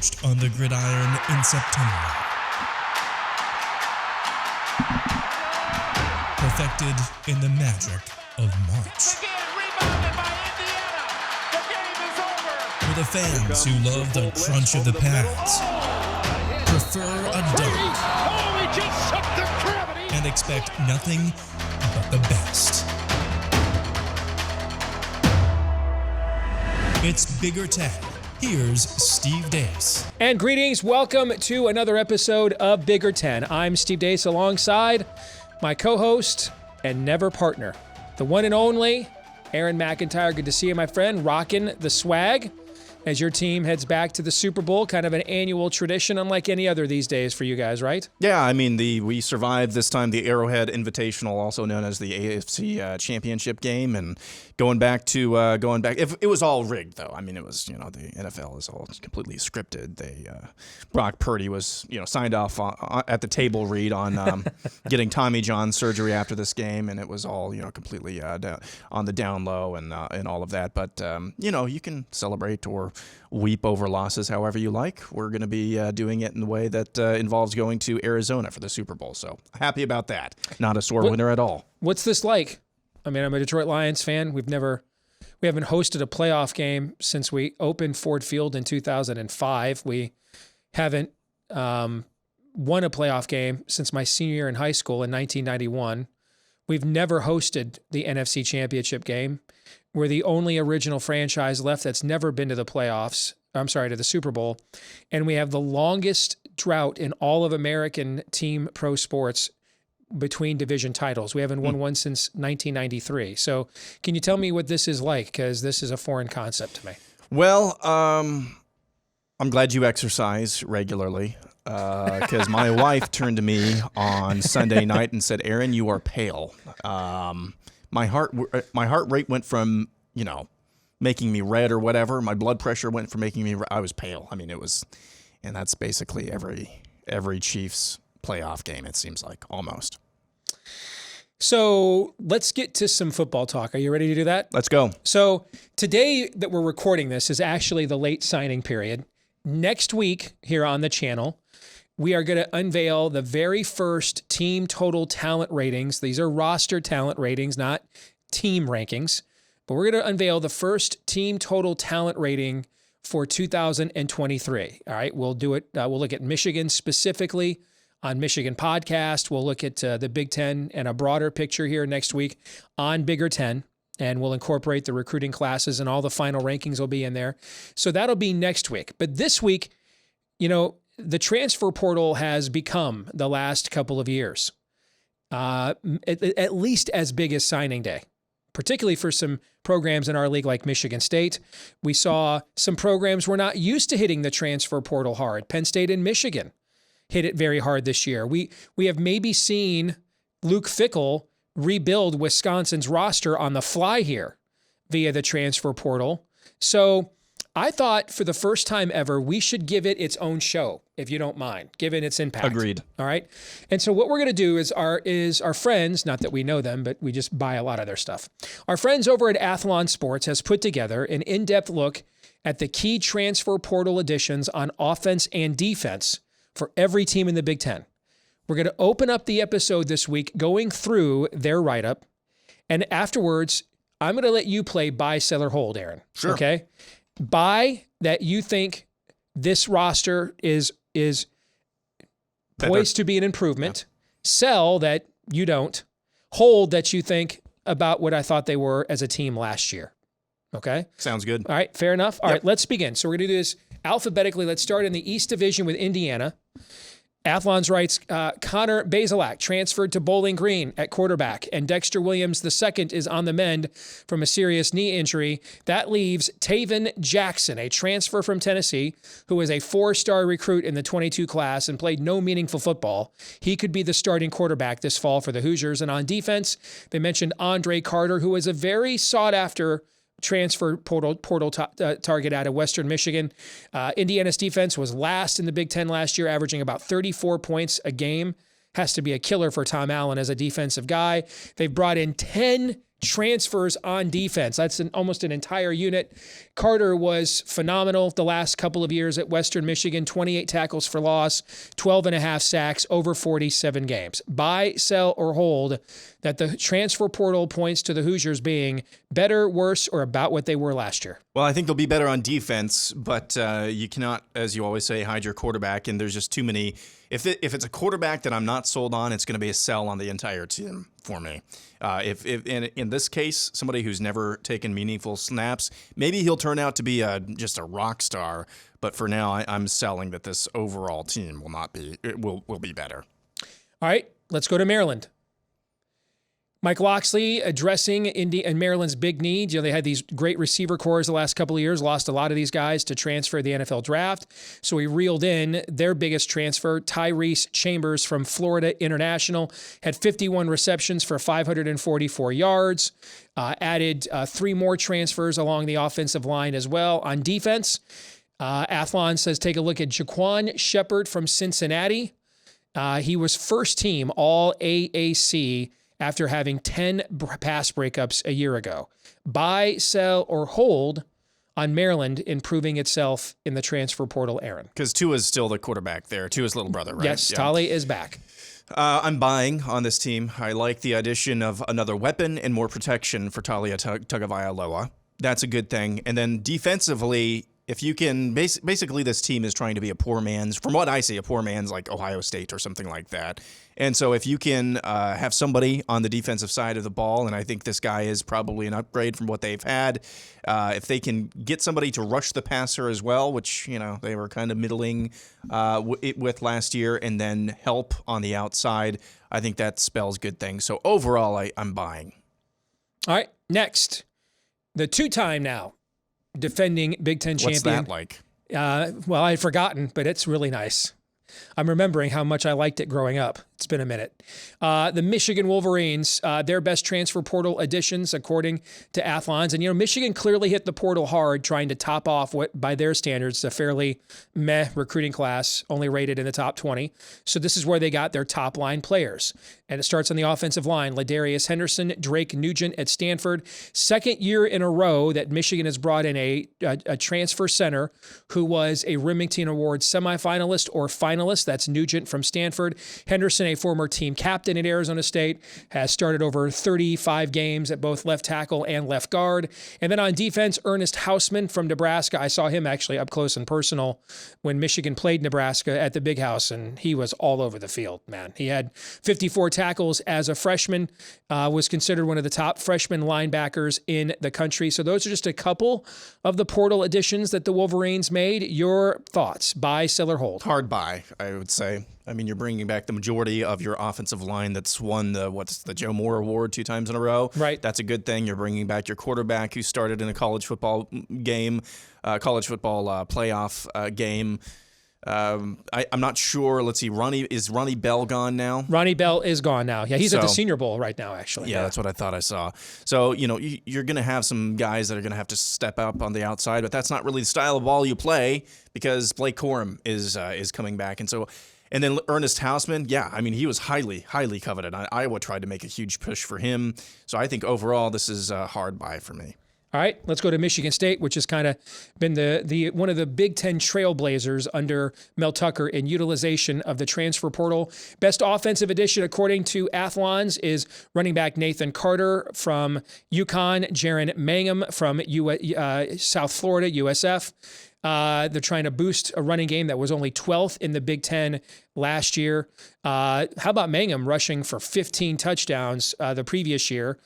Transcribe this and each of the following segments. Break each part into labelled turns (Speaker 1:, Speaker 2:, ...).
Speaker 1: forged on the gridiron in September. Perfected in the magic of March. For the fans who love the crunch of the pads, prefer a dunk, and expect nothing but the best. It's Bigger Ten. Here's Steve Dace.
Speaker 2: And greetings. Welcome to another episode of Bigger Ten. I'm Steve Dace alongside my co-host and never partner, the one and only Aaron McIntyre. Good to see you, my friend. Rocking the swag as your team heads back to the Super Bowl. Kind of an annual tradition, unlike any other these days for you guys, right?
Speaker 3: Yeah, I mean, we survived this time the Arrowhead Invitational, also known as the AFC Championship game, and going back. If it was all rigged, though. I mean, it was, the NFL is all completely scripted. Brock Purdy was, signed off at the table read on getting Tommy John surgery after this game, and it was all, completely on the down low and all of that. But you can celebrate or weep over losses however you like. We're going to be doing it in the way that involves going to Arizona for the Super Bowl. So happy about that. Not a sore winner at all.
Speaker 2: What's this like? I mean, I'm a Detroit Lions fan. We haven't hosted a playoff game since we opened Ford Field in 2005. We haven't won a playoff game since my senior year in high school in 1991. We've never hosted the NFC Championship game. We're the only original franchise left that's never been to the playoffs. To the Super Bowl. And we have the longest drought in all of American team pro sports between division titles. We haven't won one since 1993. So can you tell me what this is like? Because this is a foreign concept to me.
Speaker 3: Well, I'm glad you exercise regularly because my wife turned to me on Sunday night and said, "Aaron, you are pale." My heart rate went from, making me red or whatever. My blood pressure went from making me, I was pale. I mean, and that's basically every Chiefs playoff game, it seems like, almost.
Speaker 2: So let's get to some football talk. Are you ready to do that?
Speaker 3: Let's go.
Speaker 2: So today that we're recording this is actually the late signing period. Next week here on the channel, we are going to unveil the very first team total talent ratings. These are roster talent ratings, not team rankings. But we're going to unveil the first team total talent rating for 2023. All right, we'll do it. We'll look at Michigan specifically on Michigan Podcast. We'll look at the Big Ten and a broader picture here next week on Bigger Ten. And we'll incorporate the recruiting classes, and all the final rankings will be in there. So that'll be next week. But this week, the transfer portal has become the last couple of years, at least as big as signing day, particularly for some programs in our league like Michigan State. We saw some programs were not used to hitting the transfer portal hard. Penn State and Michigan hit it very hard this year. We have maybe seen Luke Fickell rebuild Wisconsin's roster on the fly here via the transfer portal. So I thought for the first time ever, we should give it its own show, if you don't mind, given its impact.
Speaker 3: Agreed.
Speaker 2: All right. And so what we're going to do is our friends, not that we know them, but we just buy a lot of their stuff. Our friends over at Athlon Sports has put together an in-depth look at the key transfer portal additions on offense and defense for every team in the Big Ten. We're going to open up the episode this week going through their write-up. And afterwards, I'm going to let you play buy, sell, or hold, Aaron.
Speaker 3: Sure.
Speaker 2: Okay? Buy that you think this roster is poised to be an improvement. Yeah. Sell that you don't. Hold that you think about what I thought they were as a team last year. Okay?
Speaker 3: Sounds good.
Speaker 2: All right, fair enough. All right, let's begin. So we're going to do this alphabetically. Let's start in the East Division with Indiana. Athlon's writes, Connor Bazelak transferred to Bowling Green at quarterback, and Dexter Williams II is on the mend from a serious knee injury. That leaves Taven Jackson, a transfer from Tennessee, who is a 4-star recruit in the 22 class and played no meaningful football. He could be the starting quarterback this fall for the Hoosiers. And on defense, they mentioned Andre Carter, who is a very sought-after transfer portal target out of Western Michigan. Indiana's defense was last in the Big Ten last year, averaging about 34 points a game. Has to be a killer for Tom Allen as a defensive guy. They've brought in 10 transfers on defense. That's almost an entire unit. Carter was phenomenal the last couple of years at Western Michigan, 28 tackles for loss, 12 and a half sacks, over 47 games. Buy, sell, or hold that the transfer portal points to the Hoosiers being better, worse, or about what they were last year?
Speaker 3: Well, I think they'll be better on defense, but you cannot, as you always say, hide your quarterback, and there's just too many. If it's a quarterback that I'm not sold on, it's going to be a sell on the entire team for me. If in this case, somebody who's never taken meaningful snaps, maybe he'll turn out to be just a rock star. But for now, I'm selling that this overall team will not be. It will be better.
Speaker 2: All right, let's go to Maryland. Mike Loxley addressing Indy and Maryland's big needs. They had these great receiver cores the last couple of years, lost a lot of these guys to transfer the NFL draft. So he reeled in their biggest transfer, Tyrese Chambers from Florida International, had 51 receptions for 544 yards, added 3 more transfers along the offensive line as well. On defense, Athlon says take a look at Jaquan Shepard from Cincinnati. He was first team all AAC after having 10 pass breakups a year ago. Buy, sell, or hold on Maryland improving itself in the transfer portal, Aaron?
Speaker 3: Because Tua's still the quarterback there. Tua's little brother, right?
Speaker 2: Yes, Tale is back.
Speaker 3: I'm buying on this team. I like the addition of another weapon and more protection for Talia Tagovailoa. That's a good thing. And then defensively, if you can, basically this team is trying to be a poor man's, from what I see, a poor man's like Ohio State or something like that. And so if you can have somebody on the defensive side of the ball, and I think this guy is probably an upgrade from what they've had, if they can get somebody to rush the passer as well, which, they were kind of middling with last year, and then help on the outside, I think that spells good things. So overall, I'm buying.
Speaker 2: All right, next, the two-time now defending Big Ten champion.
Speaker 3: What's that like?
Speaker 2: Well, I'd forgotten, but it's really nice. I'm remembering how much I liked it growing up. It's been a minute. The Michigan Wolverines, their best transfer portal additions, according to Athlons. And, Michigan clearly hit the portal hard, trying to top off what, by their standards, a fairly meh recruiting class, only rated in the top 20. So this is where they got their top line players. And it starts on the offensive line. Ladarius Henderson, Drake Nugent at Stanford. Second year in a row that Michigan has brought in a transfer center who was a Remington Award semifinalist or finalist. That's Nugent from Stanford. Henderson, a former team captain at Arizona State, has started over 35 games at both left tackle and left guard. And then on defense, Ernest Hausman from Nebraska. I saw him actually up close and personal when Michigan played Nebraska at the Big House, and he was all over the field, man. He had 54 tackles as a freshman, was considered one of the top freshman linebackers in the country. So those are just a couple of the portal additions that the Wolverines made. Your thoughts? Buy, sell, or hold?
Speaker 3: Hard buy, I would say. I mean, you're bringing back the majority of your offensive line that's won the Joe Moore Award 2 times in a row.
Speaker 2: Right.
Speaker 3: That's a good thing. You're bringing back your quarterback who started in a college football game, playoff game. I'm not sure. Let's see. Is Ronnie Bell gone now?
Speaker 2: Ronnie Bell is gone now. Yeah, he's at the Senior Bowl right now, actually.
Speaker 3: Yeah, that's what I thought I saw. So, you're going to have some guys that are going to have to step up on the outside, but that's not really the style of ball you play because Blake Corum is coming back. And then Ernest Hausman, yeah, I mean, he was highly, highly coveted. Iowa tried to make a huge push for him. So I think overall this is a hard buy for me.
Speaker 2: All right, let's go to Michigan State, which has kind of been the one of the Big Ten trailblazers under Mel Tucker in utilization of the transfer portal. Best offensive addition, according to Athlons, is running back Nathan Carter from UConn, Jaron Mangum from South Florida, USF. They're trying to boost a running game that was only 12th in the Big Ten last year. How about Mangum rushing for 15 touchdowns the previous year?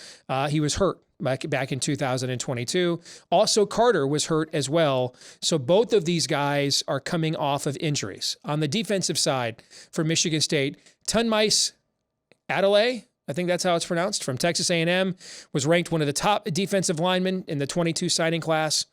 Speaker 2: He was hurt back in 2022. Also, Carter was hurt as well. So both of these guys are coming off of injuries. On the defensive side for Michigan State, Tunmise Adelaide, I think that's how it's pronounced, from Texas A&M, was ranked one of the top defensive linemen in the 22 signing class.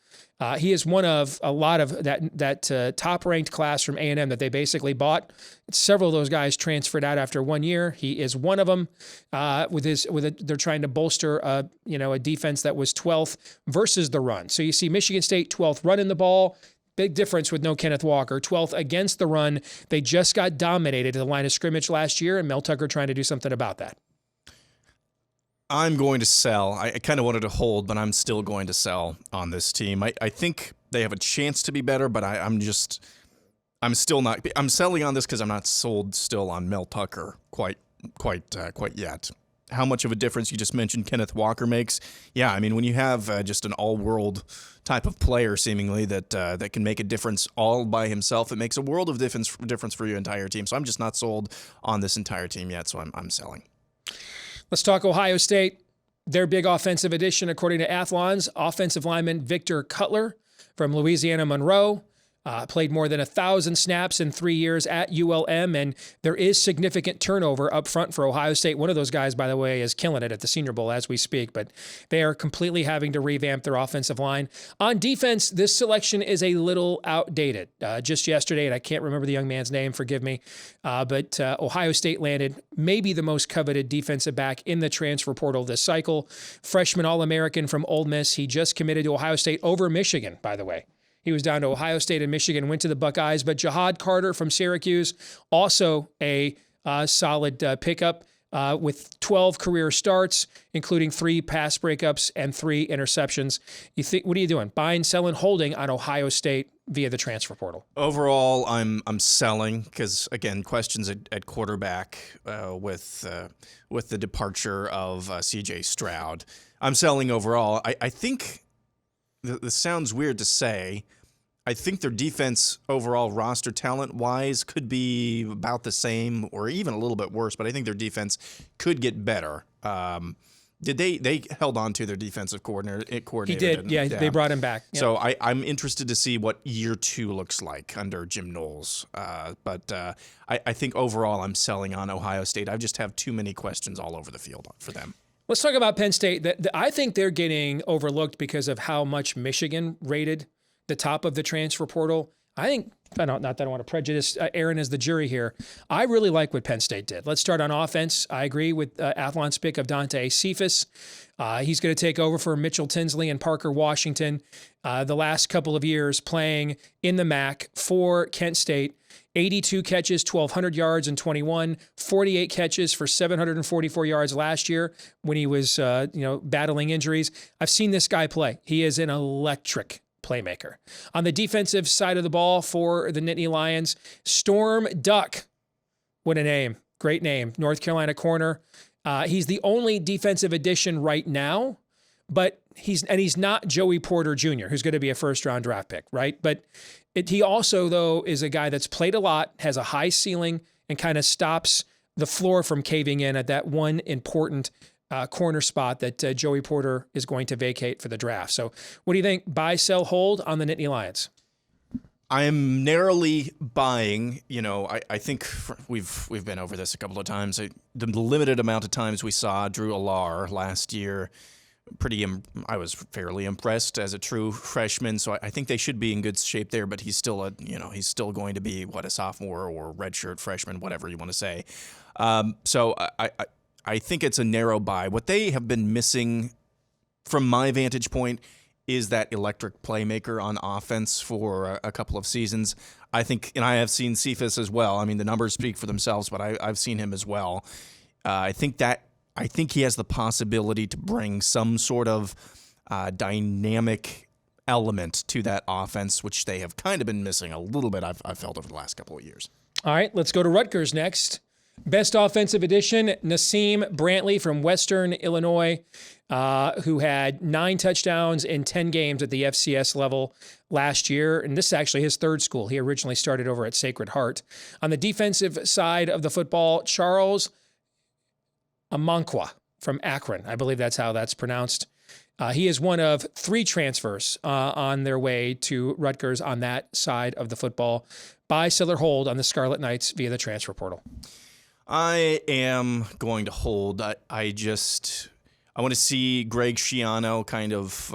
Speaker 2: He is one of a lot of that top-ranked class from A&M that they basically bought. Several of those guys transferred out after 1 year. He is one of them. They're trying to bolster a defense that was 12th versus the run. So you see Michigan State 12th running the ball. Big difference with no Kenneth Walker. 12th against the run. They just got dominated at the line of scrimmage last year, and Mel Tucker trying to do something about that.
Speaker 3: I'm going to sell. I kind of wanted to hold, but I'm still going to sell on this team. I think they have a chance to be better, but I'm still not. I'm selling on this because I'm not sold still on Mel Tucker quite yet. How much of a difference you just mentioned Kenneth Walker makes? Yeah, I mean when you have just an all-world type of player seemingly that can make a difference all by himself, it makes a world of difference for your entire team. So I'm just not sold on this entire team yet. So I'm selling.
Speaker 2: Let's talk Ohio State. Their big offensive addition, according to Athlon's, offensive lineman Victor Cutler from Louisiana Monroe. Played more than 1,000 snaps in 3 years at ULM, and there is significant turnover up front for Ohio State. One of those guys, by the way, is killing it at the Senior Bowl as we speak, but they are completely having to revamp their offensive line. On defense, this selection is a little outdated. Just yesterday, and I can't remember the young man's name, forgive me, but Ohio State landed maybe the most coveted defensive back in the transfer portal this cycle. Freshman All-American from Ole Miss. He just committed to Ohio State over Michigan, by the way. He was down to Ohio State and Michigan, went to the Buckeyes. But Jahad Carter from Syracuse, also a solid pickup with 12 career starts, including 3 pass breakups and 3 interceptions. You think, what are you doing? Buying, selling, holding on Ohio State via the transfer portal?
Speaker 3: Overall, I'm selling because, again, questions at quarterback with the departure of C.J. Stroud. I'm selling overall. I think this sounds weird to say. I think their defense overall roster talent-wise could be about the same or even a little bit worse, but I think their defense could get better. They held on to their defensive coordinator?
Speaker 2: He did, yeah. They brought him back. Yep.
Speaker 3: So I'm interested to see what year 2 looks like under Jim Knowles. But I think overall I'm selling on Ohio State. I just have too many questions all over the field for them.
Speaker 2: Let's talk about Penn State. I think they're getting overlooked because of how much Michigan rated the top of the transfer portal. I think, not that I want to prejudice Aaron as the jury here. I really like what Penn State did. Let's start on offense. I agree with Athlon's pick of Dante Cephas. He's going to take over for Mitchell Tinsley and Parker Washington. The last couple of years playing in the MAC for Kent State. 82 catches, 1,200 yards in 21, 48 catches for 744 yards last year when he was battling injuries. I've seen this guy play. He is an electric playmaker. On the defensive side of the ball for the Nittany Lions, Storm Duck. What a name. Great name. North Carolina corner. He's the only defensive addition right now, but he's not Joey Porter Jr., who's going to be a first-round draft pick, right? But he also, though, is a guy that's played a lot, has a high ceiling, and kind of stops the floor from caving in at that one important corner spot that Joey Porter is going to vacate for the draft. So what do you think? Buy, sell, hold on the Nittany Lions?
Speaker 3: I am narrowly buying. I think we've been over this a couple of times. The limited amount of times we saw Drew Allar last year, I was fairly impressed as a true freshman. So I think they should be in good shape there. But he's still he's still going to be a sophomore or redshirt freshman, whatever you want to say. So I think it's a narrow buy. What they have been missing, from my vantage point, is that electric playmaker on offense for a couple of seasons. I think, and I have seen Cephas as well. I mean, the numbers speak for themselves, but I've seen him as well. I think he has the possibility to bring some sort of dynamic element to that offense, which they have kind of been missing a little bit, I've felt, over the last couple of years.
Speaker 2: All right, let's go to Rutgers next. Best offensive addition, Nassim Brantley from Western Illinois, who had 9 touchdowns in 10 games at the FCS level last year. And this is actually his third school. He originally started over at Sacred Heart. On the defensive side of the football, Charles Amankwa from Akron. I believe that's how that's pronounced. He is one of 3 transfers on their way to Rutgers on that side of the football. Buy, sell, or hold on the Scarlet Knights via the transfer portal.
Speaker 3: I am going to hold. I want to see Greg Schiano kind of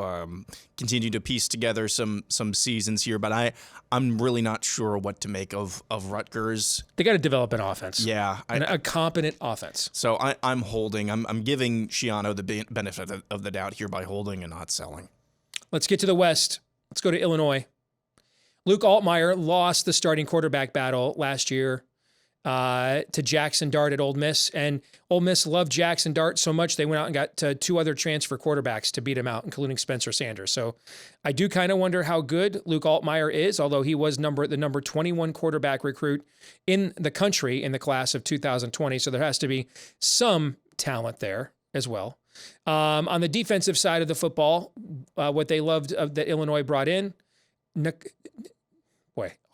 Speaker 3: continue to piece together some seasons here, but I'm really not sure what to make of Rutgers.
Speaker 2: They got to develop an offense.
Speaker 3: Yeah.
Speaker 2: A competent offense.
Speaker 3: So I'm holding. I'm giving Schiano the benefit of the doubt here by holding and not selling.
Speaker 2: Let's get to the West. Let's go to Illinois. Luke Altmaier lost the starting quarterback battle last year to Jackson Dart at Ole Miss. And Ole Miss loved Jackson Dart so much they went out and got two other transfer quarterbacks to beat him out, including Spencer Sanders. So I do kind of wonder how good Luke Altmaier is, although he was the number 21 quarterback recruit in the country in the class of 2020. So there has to be some talent there as well. On the defensive side of the football, what they loved that Illinois brought in,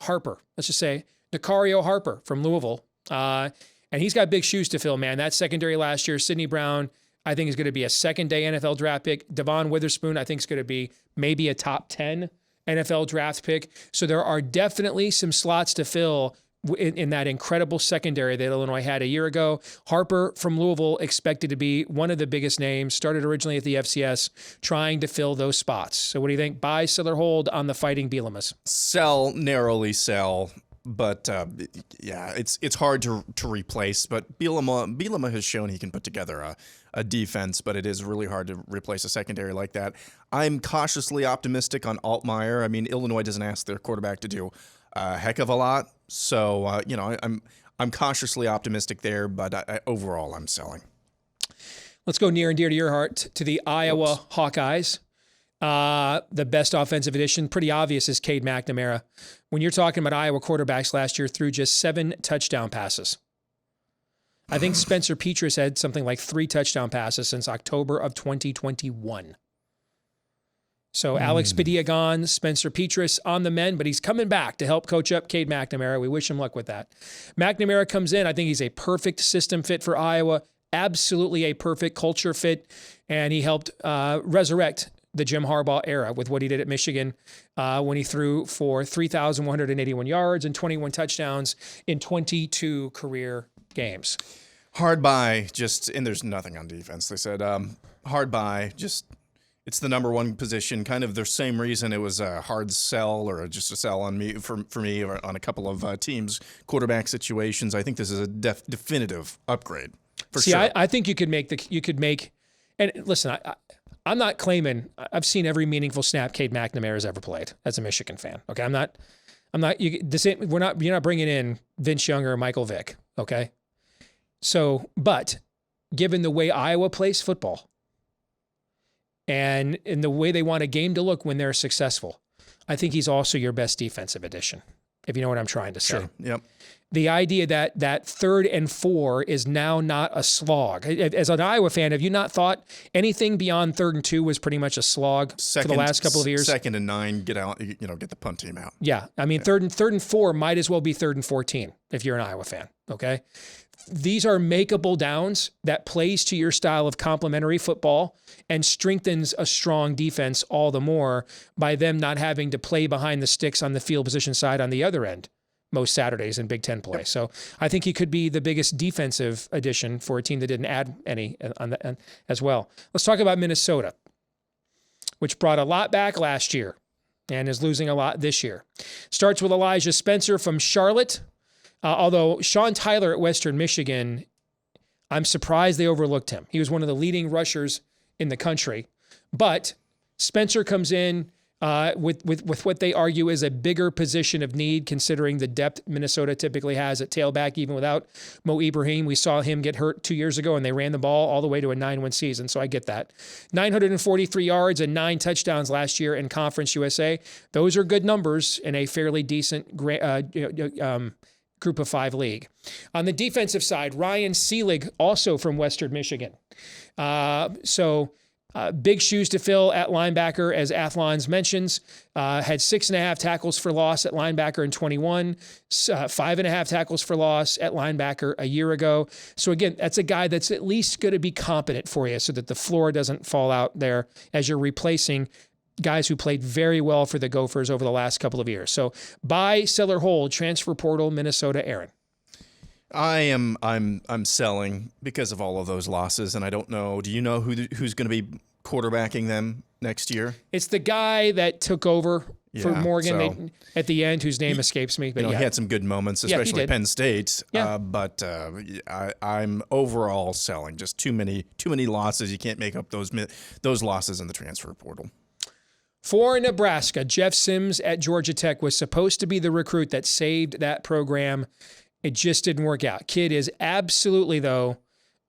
Speaker 2: Harper, let's just say, Nicario Harper from Louisville. And he's got big shoes to fill, man. That secondary last year, Sidney Brown, I think is going to be a second-day NFL draft pick. Devon Witherspoon, I think is going to be maybe a top 10 NFL draft pick. So there are definitely some slots to fill in that incredible secondary that Illinois had a year ago. Harper from Louisville expected to be one of the biggest names, started originally at the FCS, trying to fill those spots. So what do you think? Buy, sell, or hold on the Fighting Bielemas?
Speaker 3: Sell, narrowly sell. But yeah, it's hard to replace. But Bielema has shown he can put together a defense, but it is really hard to replace a secondary like that. I'm cautiously optimistic on Altmaier. I mean, Illinois doesn't ask their quarterback to do a heck of a lot, so I'm cautiously optimistic there. But overall, I'm selling.
Speaker 2: Let's go near and dear to your heart to the Iowa Hawkeyes. The best offensive addition, pretty obvious, is Cade McNamara. When you're talking about Iowa quarterbacks last year, threw just 7 touchdown passes. I think Spencer Petras had something like 3 touchdown passes since October of 2021. So Alex Padilla gone, Spencer Petras on the mend, but he's coming back to help coach up Cade McNamara. We wish him luck with that. McNamara comes in. I think he's a perfect system fit for Iowa, absolutely a perfect culture fit, and he helped resurrect the Jim Harbaugh era with what he did at Michigan when he threw for 3,181 yards and 21 touchdowns in 22 career games.
Speaker 3: Hard buy, and there's nothing on defense. They said hard buy, it's the number one position. Kind of the same reason it was a hard sell or just a sell on me for me or on a couple of teams' quarterback situations. I think this is a definitive upgrade for sure.
Speaker 2: I think you could make, and listen, I'm not claiming I've seen every meaningful snap Cade McNamara has ever played as a Michigan fan. Okay, you're not bringing in Vince Young or Michael Vick. Okay, so but given the way Iowa plays football and in the way they want a game to look when they're successful, I think he's also your best defensive addition. If you know what I'm trying to say.
Speaker 3: Sure. Yep.
Speaker 2: The idea that 3rd and 4 is now not a slog. As an Iowa fan, have you not thought anything beyond 3rd and 2 was pretty much a slog for the last couple of years?
Speaker 3: 2nd and 9, get the punt team out.
Speaker 2: Yeah. I mean, 3rd and 4 might as well be 3rd and 14 if you're an Iowa fan. Okay. These are makeable downs that plays to your style of complementary football and strengthens a strong defense all the more by them not having to play behind the sticks on the field position side on the other end most Saturdays in Big Ten play. Yep. So I think he could be the biggest defensive addition for a team that didn't add any as well. Let's talk about Minnesota, which brought a lot back last year and is losing a lot this year. Starts with Elijah Spencer from Charlotte. Although Sean Tyler at Western Michigan, I'm surprised they overlooked him. He was one of the leading rushers in the country. But Spencer comes in with what they argue is a bigger position of need, considering the depth Minnesota typically has at tailback, even without Mo Ibrahim. We saw him get hurt 2 years ago, and they ran the ball all the way to a 9-win season, so I get that. 943 yards and 9 touchdowns last year in Conference USA. Those are good numbers in a fairly decent Group of 5 league. On the defensive side, Ryan Seelig, also from Western Michigan. Big shoes to fill at linebacker, as Athlons mentions. Had 6.5 tackles for loss at linebacker in 21, 5.5 tackles for loss at linebacker a year ago. So again, that's a guy that's at least going to be competent for you so that the floor doesn't fall out there as you're replacing guys who played very well for the Gophers over the last couple of years. So buy, sell, or hold, transfer portal, Minnesota, Aaron.
Speaker 3: I'm selling because of all of those losses, and I don't know. Do you know who's going to be quarterbacking them next year?
Speaker 2: It's the guy that took over for Morgan at the end, whose name escapes me. But
Speaker 3: he had some good moments, especially Penn State. Yeah. I'm overall selling. Just too many losses. You can't make up those losses in the transfer portal.
Speaker 2: For Nebraska, Jeff Sims at Georgia Tech was supposed to be the recruit that saved that program It just didn't work out. Kid is absolutely, though,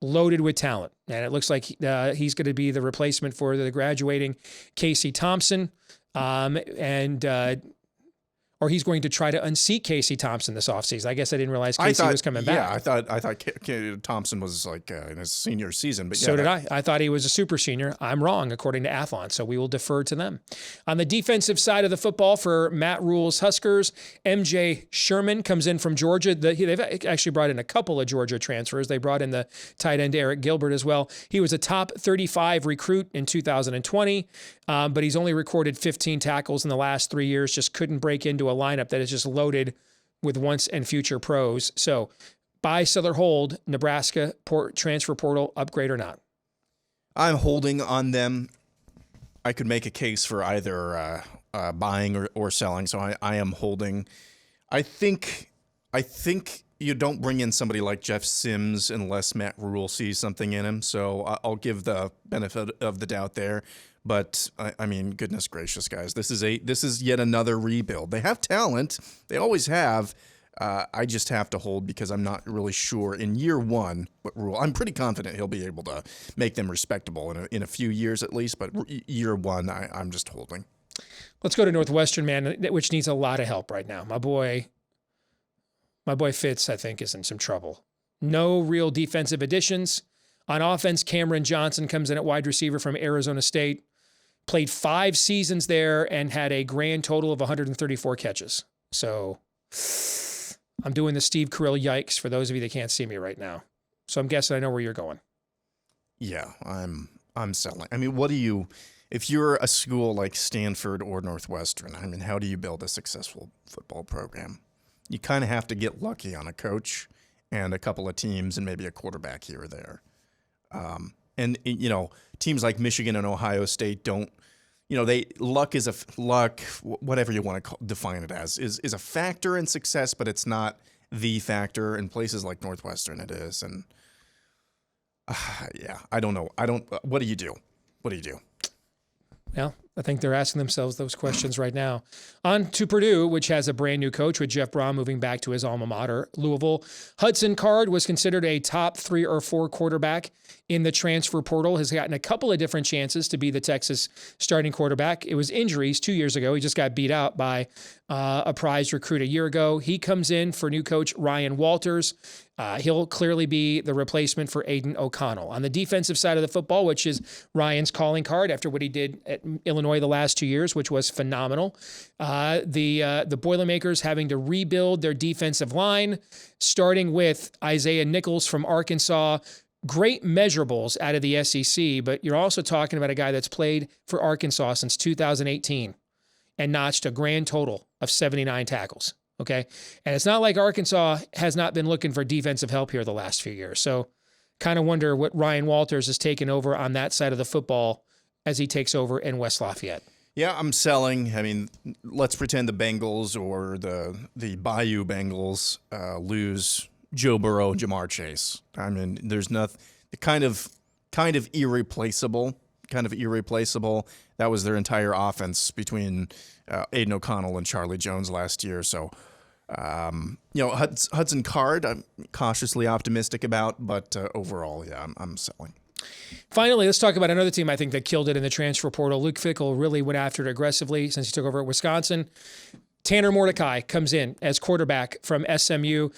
Speaker 2: loaded with talent. And it looks like he's going to be the replacement for the graduating Casey Thompson. Or he's going to try to unseat Casey Thompson this offseason. I guess I didn't realize Casey was coming back.
Speaker 3: Yeah, I thought Thompson was like in his senior season. But yeah,
Speaker 2: so did I. I thought he was a super senior. I'm wrong, according to Athlon, so we will defer to them. On the defensive side of the football for Matt Rule's Huskers, MJ Sherman comes in from Georgia. They've actually brought in a couple of Georgia transfers. They brought in the tight end Eric Gilbert as well. He was a top 35 recruit in 2020, but he's only recorded 15 tackles in the last 3 years, just couldn't break into a lineup that is just loaded with once and future pros. So buy, sell, or hold, Nebraska transfer portal, upgrade or not?
Speaker 3: I'm holding on them. I could make a case for either buying or selling, so I am holding. I think you don't bring in somebody like Jeff Sims unless Matt Rule sees something in him, so I'll give the benefit of the doubt there. But I mean, goodness gracious, guys, this is yet another rebuild. They have talent, they always have. I just have to hold because I'm not really sure in year one what Rule. I'm pretty confident he'll be able to make them respectable in a few years at least. But year one, I'm just holding.
Speaker 2: Let's go to Northwestern, man, which needs a lot of help right now. My boy Fitz, I think, is in some trouble. No real defensive additions. On offense, Cameron Johnson comes in at wide receiver from Arizona State. Played 5 seasons there and had a grand total of 134 catches. So I'm doing the Steve Carell yikes for those of you that can't see me right now. So I'm guessing I know where you're going.
Speaker 3: Yeah, I'm selling. I mean, if you're a school like Stanford or Northwestern, I mean, how do you build a successful football program? You kind of have to get lucky on a coach and a couple of teams and maybe a quarterback here or there. And you know, teams like Michigan and Ohio State don't, luck, whatever you want to define it as, is a factor in success, but it's not the factor. In places like Northwestern, it is. And yeah, I don't know. What do you do?
Speaker 2: Well, I think they're asking themselves those questions right now. On to Purdue, which has a brand new coach with Jeff Brom moving back to his alma mater, Louisville. Hudson Card was considered a top 3 or 4 quarterback in the transfer portal, has gotten a couple of different chances to be the Texas starting quarterback. It was injuries 2 years ago. He just got beat out by a prized recruit a year ago. He comes in for new coach Ryan Walters. He'll clearly be the replacement for Aiden O'Connell. On the defensive side of the football, which is Ryan's calling card after what he did at Illinois the last 2 years, which was phenomenal. The Boilermakers having to rebuild their defensive line, starting with Isaiah Nichols from Arkansas. Great measurables out of the SEC, but you're also talking about a guy that's played for Arkansas since 2018 and notched a grand total of 79 tackles. Okay. And it's not like Arkansas has not been looking for defensive help here the last few years. So kind of wonder what Ryan Walters has taken over on that side of the football as he takes over in West Lafayette.
Speaker 3: Yeah, I'm selling. I mean, let's pretend the Bengals or the Bayou Bengals lose Joe Burrow, Jamar Chase. I mean, there's nothing kind of irreplaceable. That was their entire offense between Aiden O'Connell and Charlie Jones last year. So, Hudson Card, I'm cautiously optimistic about, but overall, yeah, I'm selling.
Speaker 2: Finally, let's talk about another team I think that killed it in the transfer portal. Luke Fickell really went after it aggressively since he took over at Wisconsin. Tanner Mordecai comes in as quarterback from SMU,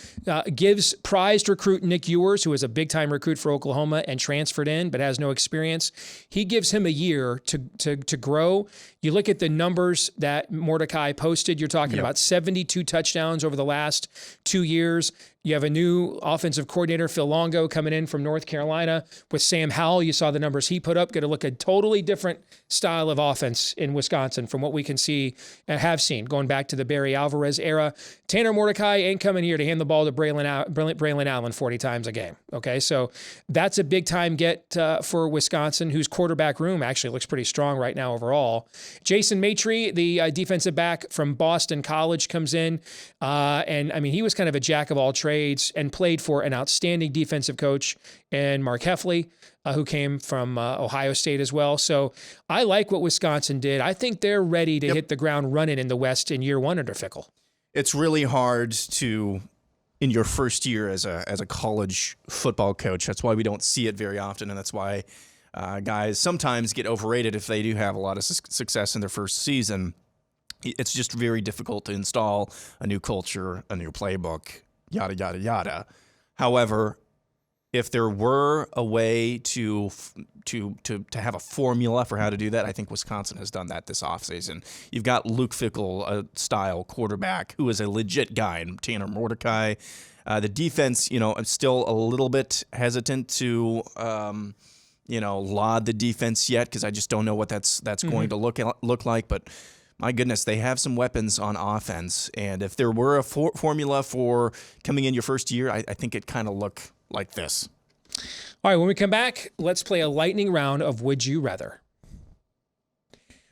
Speaker 2: gives prized recruit Nick Ewers, who is a big-time recruit for Oklahoma and transferred in but has no experience. He gives him a year to grow. You look at the numbers that Mordecai posted, you're talking about 72 touchdowns over the last 2 years. You have a new offensive coordinator, Phil Longo, coming in from North Carolina. With Sam Howell, you saw the numbers he put up. Going to look a totally different style of offense in Wisconsin from what we can see and have seen going back to the Barry Alvarez era. Tanner Mordecai ain't coming here to hand the ball to Braylon Allen 40 times a game. Okay, so that's a big-time get for Wisconsin, whose quarterback room actually looks pretty strong right now overall. Jason Maitre, the defensive back from Boston College, comes in. And, I mean, he was kind of a jack of all trades and played for an outstanding defensive coach and Mark Heffley, who came from Ohio State as well. So I like what Wisconsin did. I think they're ready to hit the ground running in the West in year one under Fickell.
Speaker 3: It's really hard to in your first year as a college football coach. That's why we don't see it very often, and that's why guys sometimes get overrated if they do have a lot of success in their first season. It's just very difficult to install a new culture, a new playbook, yada, yada, yada. However, if there were a way to have a formula for how to do that, I think Wisconsin has done that this offseason. You've got Luke Fickell, a style quarterback who is a legit guy, and Tanner Mordecai. The defense, I'm still a little bit hesitant to, laud the defense yet because I just don't know what that's going to look like. But my goodness, they have some weapons on offense, and if there were a formula for coming in your first year, I think it kind of look like this.
Speaker 2: All right, when we come back, let's play a lightning round of Would You Rather.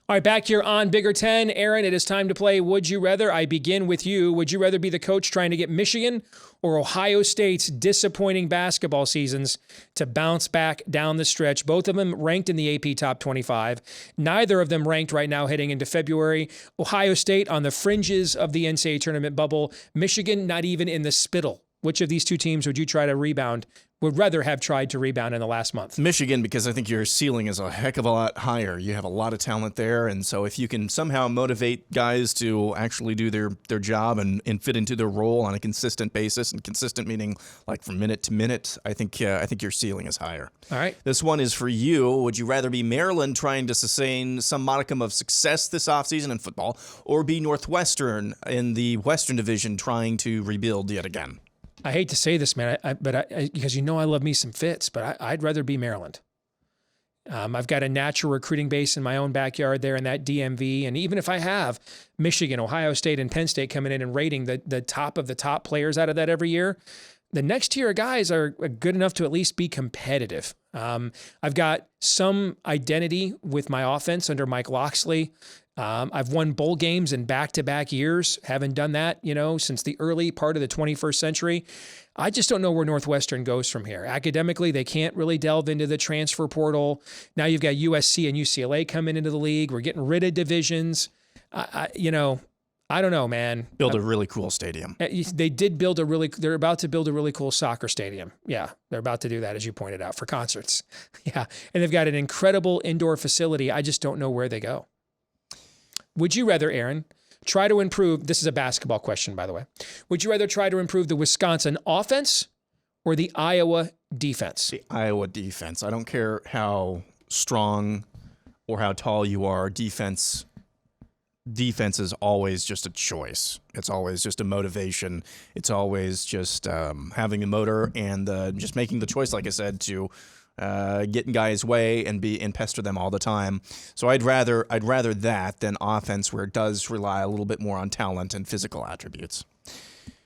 Speaker 2: All right, back here on Bigger 10. Aaron, it is time to play Would You Rather. I begin with you. Would you rather be the coach trying to get Michigan or Ohio State's disappointing basketball seasons to bounce back down the stretch? Both of them ranked in the AP Top 25. Neither of them ranked right now heading into February. Ohio State on the fringes of the NCAA tournament bubble. Michigan not even in the spittle. Which of these two teams would you would rather have tried to rebound in the last month?
Speaker 3: Michigan, because I think your ceiling is a heck of a lot higher. You have a lot of talent there, and so if you can somehow motivate guys to actually do their job and fit into their role on a consistent basis, and consistent meaning like from minute to minute, I think your ceiling is higher.
Speaker 2: All right.
Speaker 3: This one is for you. Would you rather be Maryland trying to sustain some modicum of success this offseason in football, or be Northwestern in the Western Division trying to rebuild yet again?
Speaker 2: I hate to say this, man, because I love me some Fitz, but I'd rather be Maryland. I've got a natural recruiting base in my own backyard there in that DMV, and even if I have Michigan, Ohio State, and Penn State coming in and rating the top of the top players out of that every year, the next tier of guys are good enough to at least be competitive. I've got some identity with my offense under Mike Loxley. I've won bowl games in back-to-back years, haven't done that, since the early part of the 21st century. I just don't know where Northwestern goes from here. Academically, they can't really delve into the transfer portal. Now you've got USC and UCLA coming into the league. We're getting rid of divisions. I don't know, man.
Speaker 3: Build a really cool stadium.
Speaker 2: They're about to build a really cool soccer stadium. Yeah, they're about to do that, as you pointed out, for concerts. Yeah, and they've got an incredible indoor facility. I just don't know where they go. Would you rather, Aaron, try to improve, this is a basketball question, by the way. Would you rather try to improve the Wisconsin offense or the Iowa defense?
Speaker 3: The Iowa defense. I don't care how strong or how tall you are. Defense is always just a choice. It's always just a motivation. It's always just having a motor and just making the choice, like I said, to get in guys' way and pester them all the time. So I'd rather that than offense, where it does rely a little bit more on talent and physical attributes.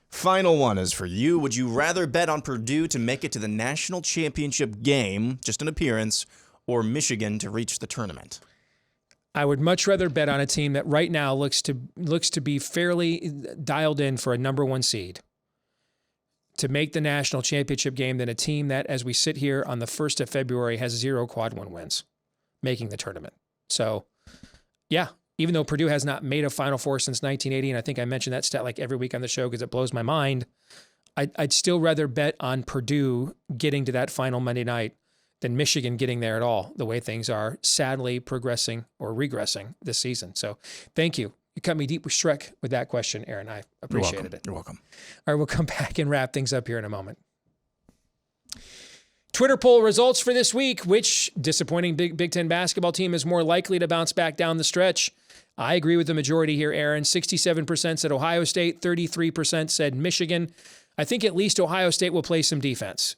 Speaker 3: Final one is for you. Would you rather bet on Purdue to make it to the national championship game, just an appearance, or Michigan to reach the tournament?
Speaker 2: I would much rather bet on a team that right now looks to be fairly dialed in for a number one seed to make the national championship game than a team that, as we sit here on the 1st of February, has 0 quad one wins making the tournament. So, yeah, even though Purdue has not made a Final Four since 1980, and I think I mention that stat like every week on the show because it blows my mind, I'd still rather bet on Purdue getting to that final Monday night than Michigan getting there at all, the way things are sadly progressing or regressing this season. So thank you. You cut me deep with Shrek with that question, Aaron. I appreciated it.
Speaker 3: You're welcome.
Speaker 2: All right, we'll come back and wrap things up here in a moment. Twitter poll results for this week. Which disappointing Big Ten basketball team is more likely to bounce back down the stretch? I agree with the majority here, Aaron. 67% said Ohio State, 33% said Michigan. I think at least Ohio State will play some defense.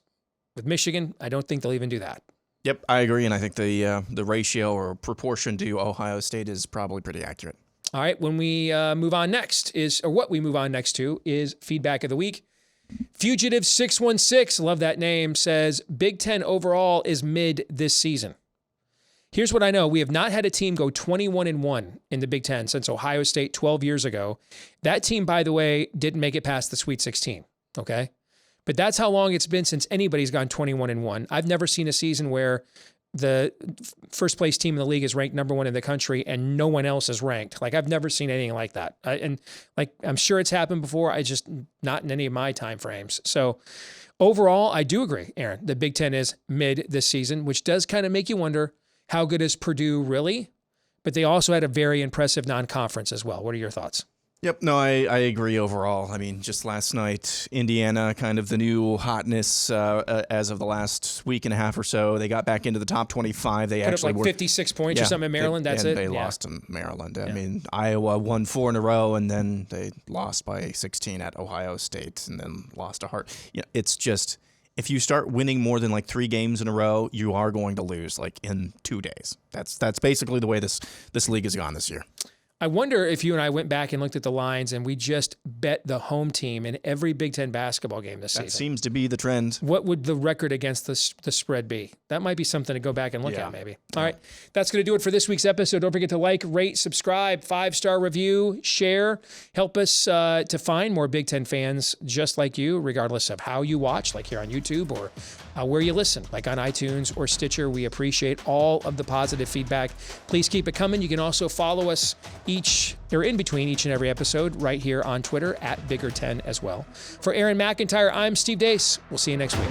Speaker 2: With Michigan, I don't think they'll even do that.
Speaker 3: Yep, I agree, and I think the ratio or proportion to Ohio State is probably pretty accurate.
Speaker 2: All right, when we move on next what we move on next to is feedback of the week. Fugitive 616, love that name, says Big Ten overall is mid this season. Here's what I know. We have not had a team go 21-1 in the Big Ten since Ohio State 12 years ago. That team, by the way, didn't make it past the Sweet 16, okay? But that's how long it's been since anybody's gone 21-1. I've never seen a season where the first place team in the league is ranked number 1 in the country and no one else is ranked. Like, I've never seen anything like that. And like, I'm sure it's happened before. I just not in any of my time frames. So overall, I do agree, Aaron. The Big Ten is mid this season, which does kind of make you wonder, how good is Purdue really? But they also had a very impressive non-conference as well. What are your thoughts?
Speaker 3: Yep, no, I agree overall. I mean, just last night, Indiana, kind of the new hotness as of the last week and a half or so. They got back into the top 25. They
Speaker 2: Put
Speaker 3: actually
Speaker 2: up like 56 points or something in Maryland. That's
Speaker 3: and
Speaker 2: it.
Speaker 3: They lost in Maryland. I mean, Iowa won 4 in a row, and then they lost by 16 at Ohio State, and then lost to Hart. It's just, if you start winning more than like 3 games in a row, you are going to lose like in 2 days. That's basically the way this league has gone this year.
Speaker 2: I wonder if you and I went back and looked at the lines and we just bet the home team in every Big Ten basketball game this season.
Speaker 3: That seems to be the trend.
Speaker 2: What would the record against the spread be? That might be something to go back and look at maybe. All right. That's going to do it for this week's episode. Don't forget to like, rate, subscribe, 5-star review, share. Help us to find more Big Ten fans just like you, regardless of how you watch, like here on YouTube or where you listen, like on iTunes or Stitcher. We appreciate all of the positive feedback. Please keep it coming. You can also follow us in between each and every episode right here on Twitter at Bigger10 as well. For Aaron McIntyre, I'm Steve Dace. We'll see you next week.